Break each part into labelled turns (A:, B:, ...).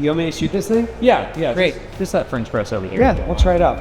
A: You want me to shoot this thing?
B: Yeah.
A: Great.
B: Just that French press over here.
A: Yeah, we'll try it out.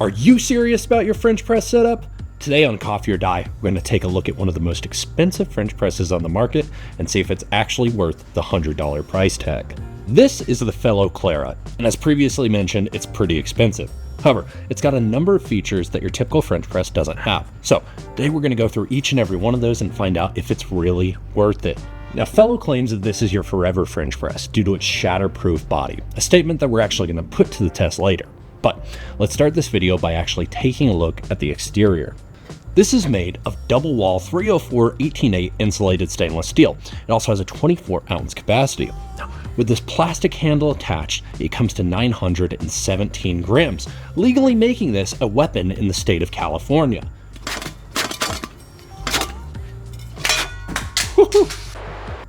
C: Are you serious about your French press setup? Today on Coffee or Die, we're going to take a look at one of the most expensive French presses on the market and see if it's actually worth the $100 price tag. This is the Fellow Clara, and as previously mentioned, it's pretty expensive. However, it's got a number of features that your typical French press doesn't have. So today we're going to go through each and every one of those and find out if it's really worth it. Now, Fellow claims that this is your forever French press due to its shatterproof body, a statement that we're actually going to put to the test later. But let's start this video by actually taking a look at the exterior. This is made of double wall 304 18/8 insulated stainless steel. It also has a 24-ounce capacity. Now, with this plastic handle attached, it comes to 917 grams, legally making this a weapon in the state of California.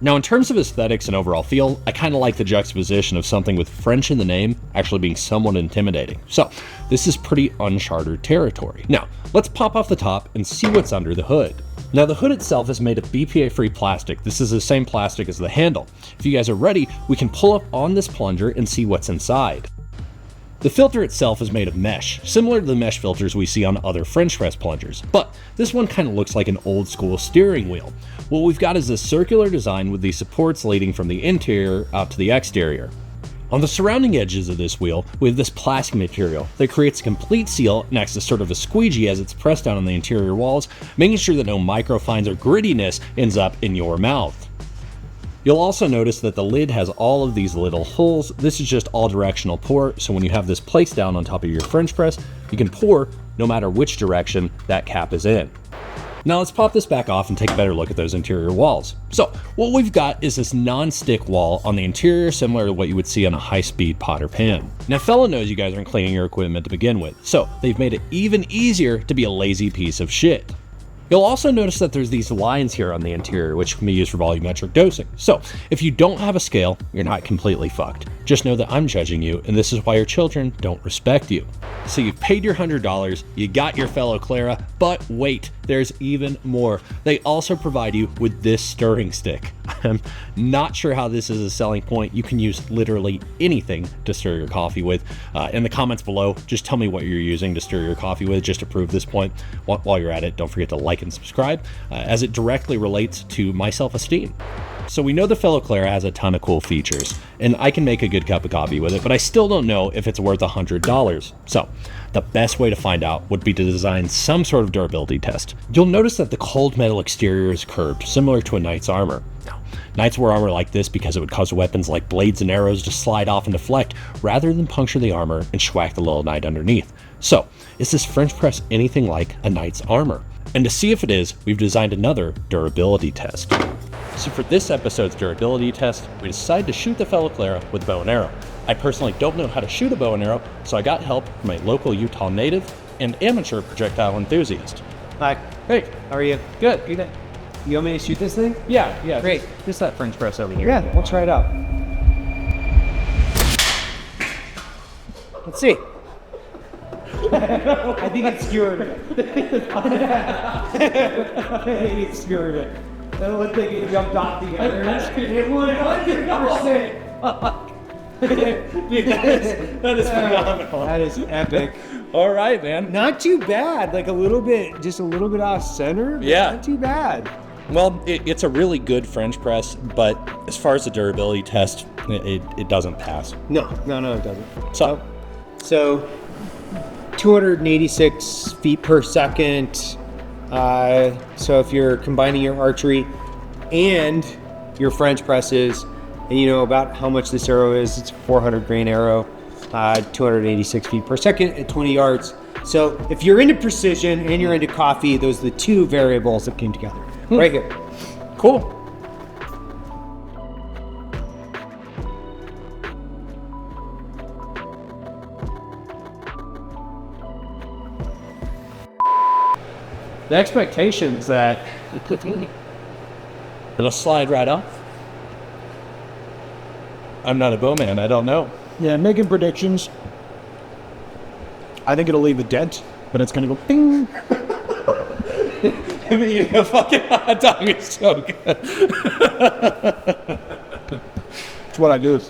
C: Now, in terms of aesthetics and overall feel, I kind of like the juxtaposition of something with French in the name actually being somewhat intimidating. So this is pretty uncharted territory. Now, let's pop off the top and see what's under the hood. Now, the hood itself is made of BPA-free plastic. This is the same plastic as the handle. If you guys are ready, we can pull up on this plunger and see what's inside. The filter itself is made of mesh, similar to the mesh filters we see on other French press plungers, but this one kind of looks like an old school steering wheel. What we've got is a circular design with these supports leading from the interior out to the exterior. On the surrounding edges of this wheel, we have this plastic material that creates a complete seal and acts as sort of a squeegee as it's pressed down on the interior walls, making sure that no microfines or grittiness ends up in your mouth. You'll also notice that the lid has all of these little holes. This is just all directional pour, so when you have this placed down on top of your French press, you can pour no matter which direction that cap is in. Now let's pop this back off and take a better look at those interior walls. So what we've got is this non-stick wall on the interior, similar to what you would see on a high-speed pot or pan. Now, Fellow knows you guys aren't cleaning your equipment to begin with, so they've made it even easier to be a lazy piece of shit. You'll also notice that there's these lines here on the interior, which can be used for volumetric dosing. So if you don't have a scale, you're not completely fucked. Just know that I'm judging you, and this is why your children don't respect you. So you've paid your $100, you got your Fellow Clara, but wait, there's even more. They also provide you with this stirring stick. I'm not sure how this is a selling point. You can use literally anything to stir your coffee with. In the comments below, just tell me what you're using to stir your coffee with, just to prove this point. While you're at it, don't forget to like and subscribe, as it directly relates to my self-esteem. So we know the Fellow Clara has a ton of cool features, and I can make a good cup of coffee with it, but I still don't know if it's worth $100. So the best way to find out would be to design some sort of durability test. You'll notice that the cold metal exterior is curved, similar to a knight's armor. Now, knights wear armor like this because it would cause weapons like blades and arrows to slide off and deflect, rather than puncture the armor and schwack the little knight underneath. So, is this French press anything like a knight's armor? And to see if it is, we've designed another durability test. So for this episode's durability test, we decided to shoot the Fellow Clara with a bow and arrow. I personally don't know how to shoot a bow and arrow, so I got help from a local Utah native and amateur projectile enthusiast.
A: Hi.
C: Hey,
A: How are you?
C: good. You
A: You want me to shoot this thing?
C: Yeah.
A: Great.
B: Just that French press over here.
A: Yeah, we'll try it out. Let's see. I think it skewered it. I think it skewered it. That looked like it jumped off the other. It would 100%.
C: Dude, that is phenomenal.
A: That is epic.
C: All right, man.
A: Not too bad. Like just a little bit off center. But
C: Yeah.
A: Not too bad.
C: Well, it's a really good French press, but as far as the durability test, it doesn't pass.
A: No, it doesn't.
C: So
A: 286 feet per second. So if you're combining your archery and your French presses, and you know about how much this arrow is, it's a 400 grain arrow, 286 feet per second at 20 yards. So if you're into precision and you're into coffee, those are the two variables that came together right here.
C: cool.
A: The expectation's that
C: It'll slide right off. I'm not a bowman. I don't know.
D: Yeah, making predictions. I think it'll leave a dent, but it's gonna go ping.
C: Eating a fucking hot dog is so good.
D: It's what I do.